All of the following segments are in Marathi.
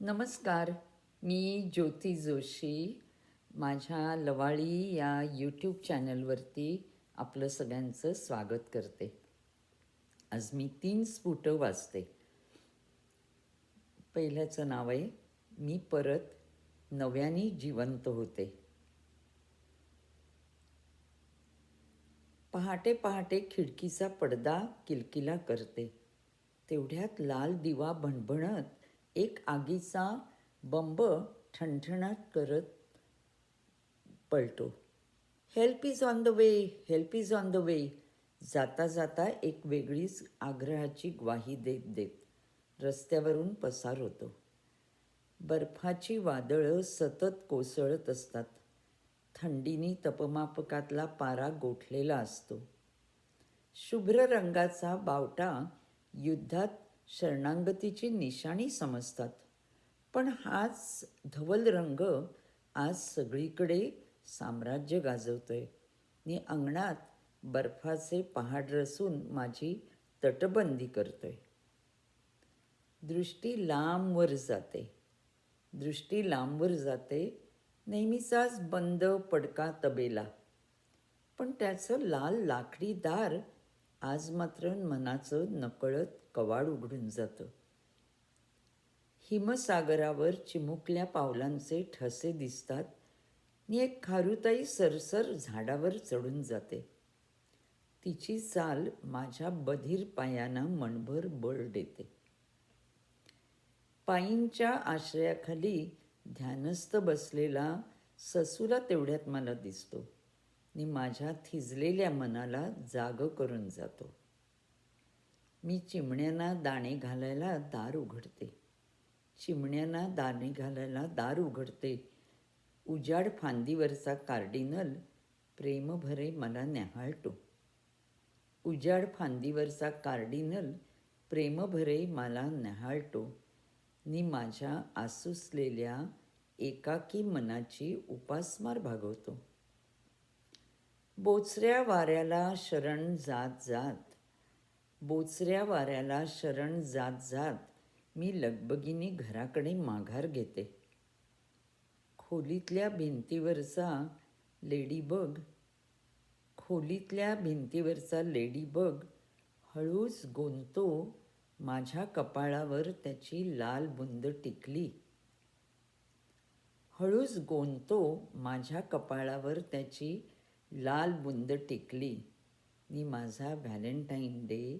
नमस्कार. मी ज्योती जोशी. माझ्या लवाळी या यूट्यूब चॅनलवरती आपलं सगळ्यांचं स्वागत करते. आज मी 3 स्फुटं वाचते. पहिल्याचं नाव आहे, मी परत नव्याने जिवंत होते. पहाटे पहाटे खिडकीचा पडदा किलकिला करते. तेवढ्यात लाल दिवा भणभणत एक आगीचा बंब ठणठणाट करत पळतो. Help is on the way, help is on the way. जाता जाता एक वेगळीच आग्रहाची ग्वाही देत देत रस्त्यावरून पसार होतो. बर्फाची वादळं सतत कोसळत असतात. थंडीनी तपमापकातला पारा गोठलेला असतो. शुभ्र रंगाचा बावटा युद्धात शरणागतीची निशाणी समजतात. पण हाच धवल रंग आज सगळीकडे साम्राज्य गाजवतोय नि अंगणात बर्फाचे पहाड रचून माझी तटबंदी करतोय. दृष्टी लांबवर जाते, दृष्टी लांबवर जाते, नेहमीचाच बंद पडका तबेला. पण त्याचं लाल लाकडी दार आज मात्र मनाचं नकळत कवाड उघडून जातं. हिमसागरावर चिमुकल्या पावलांचे ठसे दिसतात नि एक खारुताई सरसर झाडावर चढून जाते. तिची चाल माझ्या बधीर पायांना मनभर बळ देते. पायींच्या आश्रयाखाली ध्यानस्थ बसलेला ससूला तेवढ्यात मला दिसतो नि माझ्या थिजलेल्या मनाला जाग करून जातो. मी चिमण्यांना दाणे घालायला दार उघडते, चिमण्यांना दाणे घालायला दार उघडते. उजाड फांदीवरचा कार्डिनल प्रेमभरे मला न्याहाळतो. उजाड फांदीवरचा कार्डिनल प्रेमभरे मला न्याहाळतो नि माझ्या आसुसलेल्या एकाकी मनाची उपासमार भागवतो. बोचऱ्या वाऱ्याला शरण जात जात, बोचऱ्या वाऱ्याला शरण जात जात मी लगबगीने घराकडे माघार घेते. खोलीतल्या भिंतीवरचा लेडीबग, खोलीतल्या भिंतीवरचा लेडीबग हळूच गोंदतो माझ्या कपाळावर त्याची लाल बुंद टिकली. हळूच गोंदतो माझ्या कपाळावर त्याची लाल बुंद टिकली नि माझा व्हॅलेंटाईन डे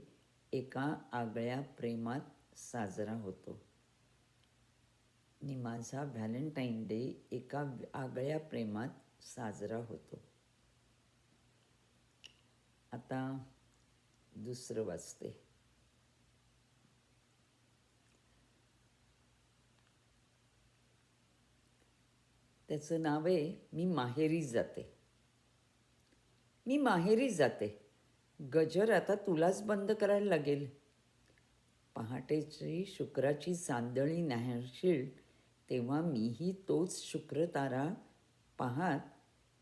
एका आगळ्या प्रेमात साजरा होतो. नि माझा व्हॅलेंटाईन डे एका आगळ्या प्रेमात साजरा होतो. आता दुसरं वाचते. त्याचं नाव आहे, मी माहेरी जाते. मी माहेरी जाते. गजर आता तुलाच बंद करायला लागेल. पहाटेची शुक्राची चांदणी न्याहाळशील तेव्हा मीही तोच शुक्रतारा पाहात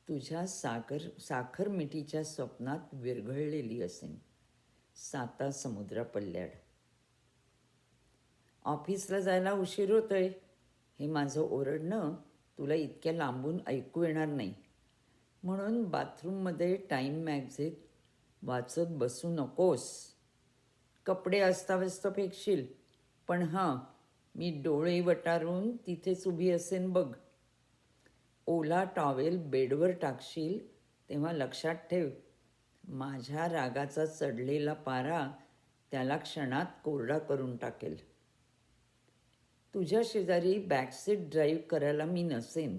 तुझ्या साखर मिठीच्या स्वप्नात विरघळलेली असेन, साता समुद्रापल्याड. ऑफिसला जायला उशीर होतोय हे माझं ओरडणं तुला इतक्या लांबून ऐकू येणार नाही, म्हणून बाथरूममध्ये टाईम मॅगझिन वाचत बसू नकोस. कपडे अस्ताव्यस्त फेकशील, पण हां, मी डोळे वटारून तिथेच उभी असेन बघ. ओला टॉवेल बेडवर टाकशील तेव्हा लक्षात ठेव, माझ्या रागाचा चढलेला पारा त्याला क्षणात कोरडा करून टाकेल. तुझ्या शेजारी बॅकसीट ड्राईव्ह करायला मी नसेन,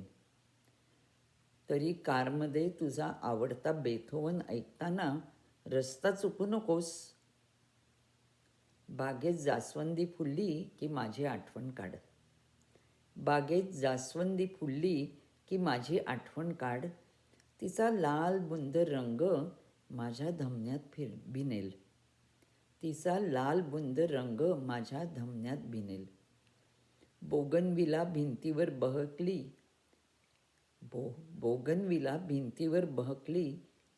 तरी कारमध्ये तुझा आवडता बेथोवन ऐकताना रस्ता चुकू नकोस. बागेत जास्वंदी फुलली की माझी आठवण काढ, बागेत जास्वंदी फुलली की माझी आठवण काढ. तिचा लाल बुंद रंग माझ्या धमन्यात भिनेल, तिचा लाल बुंद रंग माझ्या धमन्यात भिनेल. बोगनविला भिंतीवर बहकली, बोगनविला भिंतीवर बहकली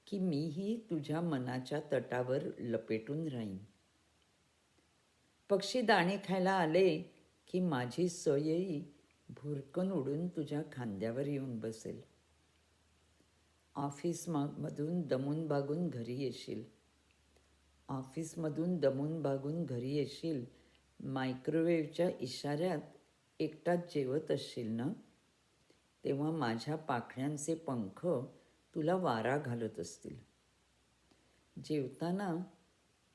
की मीही तुझ्या मनाच्या तटावर लपेटून राहीन. पक्षी दाणे खायला आले की माझी सयई भुरकन उडून तुझ्या खांद्यावर येऊन बसेल. ऑफिसमधून दमून भागून घरी येशील. ऑफिसमधून दमून भागून घरी येशील. मायक्रोवेव्हच्या इशाऱ्यात एकटाच जेवत असशील ना, तेव्हा माझ्या पाखण्यांचे पंख तुला वारा घालत असतील.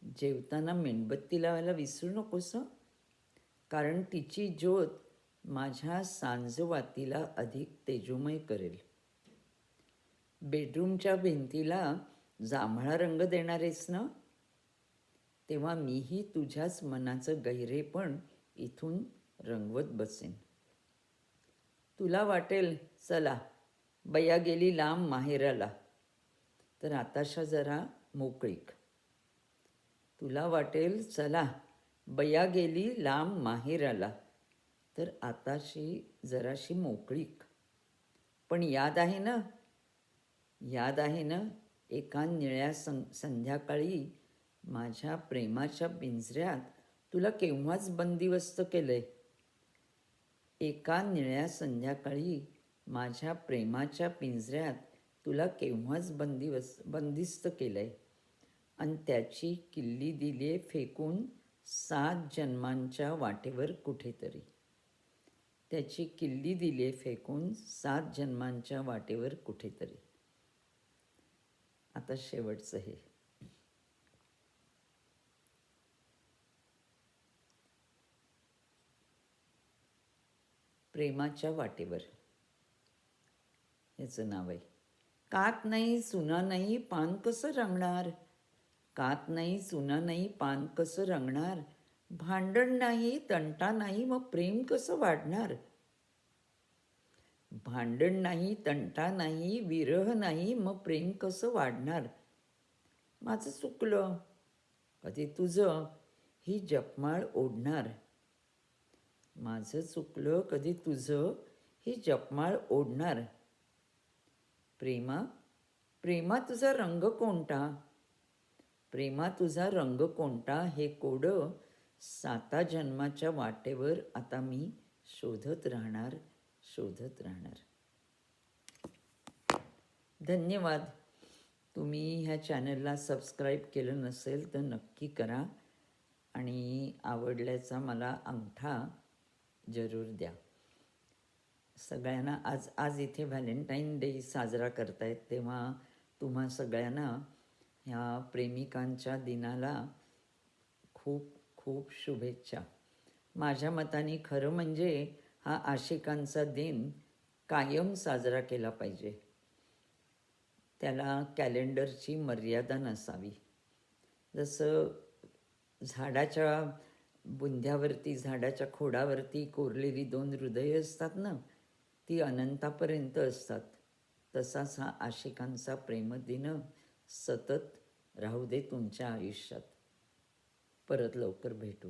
जेवताना मेणबत्ती लावायला विसरू नकोस हं. कारण तिची ज्योत माझ्या सांजवातीला अधिक तेजोमय करेल. बेडरूमच्या भिंतीला जांभळा रंग देणार आहेस ना, तेव्हा मीही तुझ्याच मनाचं गहिरेपण इथून रंगवत बसेन. तुला वाटेल चला बया गेली लांब माहेराला, तर आताशा जरा मोकळीक. तुला वाटेल चला बया गेली लांब माहेराला, तर आताशी जराशी मोकळीक. पण याद आहे ना एका निळ्या संध्याकाळी माझ्या प्रेमाच्या पिंजऱ्यात तुला केव्हाच बंदिवस्त केलंय. एका निळ्या संध्याकाळी माझ्या प्रेमाच्या पिंजऱ्यात तुला केव्हाच बंदिस्त केलंय आणि त्याची किल्ली दिलीये फेकून 7 जन्मांच्या वाटेवर कुठेतरी. त्याची किल्ली दिलीये फेकून 7 जन्मांच्या वाटेवर कुठेतरी. आता शेवटचं हे. प्रेमाच्या वाटेवर याचं नाव आहे. कात नाही चुना नाही पान कसं रंगणार. कात नाही चुना नाही पान कसं रंगणार. भांडण नाही तंटा नाही मग प्रेम कसं वाढणार. भांडण नाही तंटा नाही विरह नाही मग प्रेम कसं वाढणार. माझं चुकलं कधी तुझं ही जपमाळ ओढणार. माझं चुकलं कधी तुझं ही जपमाळ ओढणार. प्रेमा तुझा रंग कोणता. प्रेमा तुझा रंग कोणता हे कोडं 7 जन्माच्या वाटेवर आता मी शोधत राहणार. धन्यवाद. तुम्ही ह्या चॅनलला सबस्क्राईब केलं नसेल तर नक्की करा आणि आवडल्याचा मला अंगठा जरूर द्या. सगळ्यांना आज इथे व्हॅलेंटाईन डे साजरा करतायत, तेव्हा तुम्हा सगळ्यांना ह्या प्रेमिकांच्या दिनाला खूप खूप शुभेच्छा. माझ्या मताने खरं म्हणजे हा आशिकांचा दिन कायम साजरा केला पाहिजे. त्याला कॅलेंडरची मर्यादा नसावी. जसं झाडाच्या बुंध्यावरती झाडाच्या खोडावरती कोरलेली 2 हृदयं असतात ना, ती अनंतापर्यंत असतात. तसाच हा आशिकांचा प्रेमदिन सतत राहू दे तुमच्या आयुष्यात. परत लवकर भेटू.